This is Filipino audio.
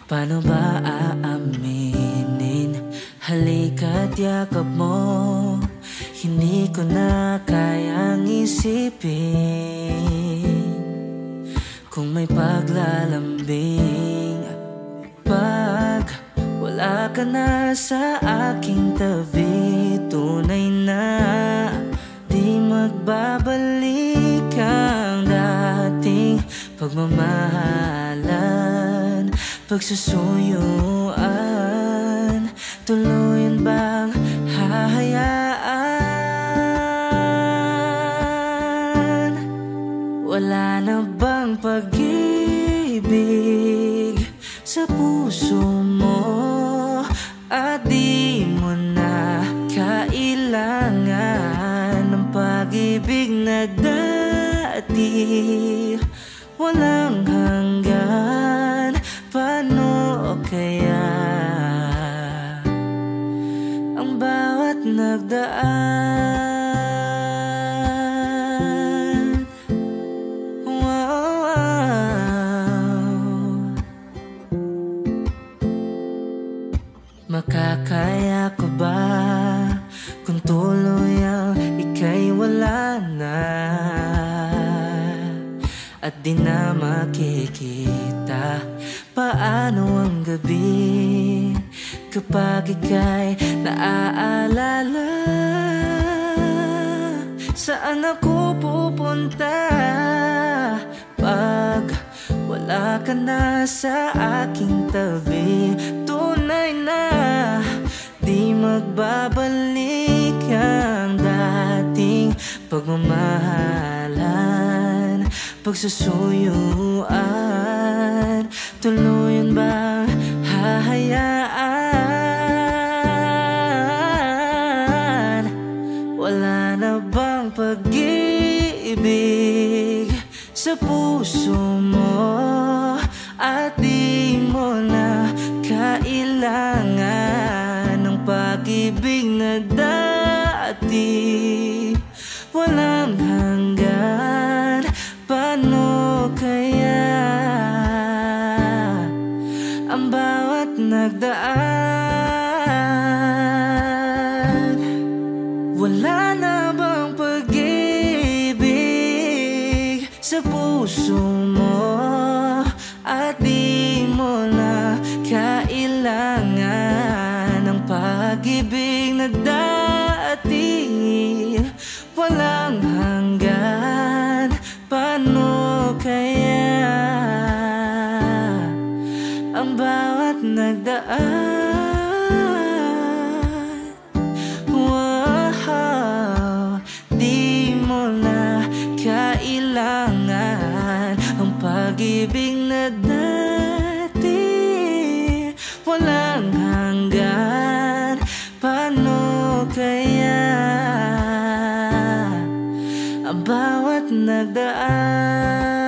Paano ba aaminin? Halika't yakap mo, hindi ko na kayang isipin kung may paglalambing. Pag wala ka na sa aking tabi, tunay na di magbabalik ang dating pagmamahalan, pagsusuyuan. Tuluyan bang hahayaan? Wala na bang pag-ibig sa puso mo? At di mo na kailangan ng pag-ibig na dati walang hanggan. Paano kaya ang bawat nagdaan? Wow. Makakaya ko ba kung tuluyang ika'y wala na at di na makikita? Paano ang gabi kapag ika'y naaalala? Saan ako pupunta pag wala ka na sa aking tabi? Tunay na di magbabalik ang dating pagmamahalan, pagsusuyuan. Tuluyan bang hahayaan? Wala na bang pag-ibig sa puso mo? At di mo na kailangan ng pag-ibig na dati walang hanggan. Paano kaya ang bawat nagdaan? Wala na bang pag-ibig sa puso mo? At di mo na kailangan ng pag-ibig na dati walang hanggan. Paano kaya ang bawat nagdaan? Wow, di mo na kailangan ang pag-ibig na dati walang hanggan. Paano kaya ang bawat nagdaan?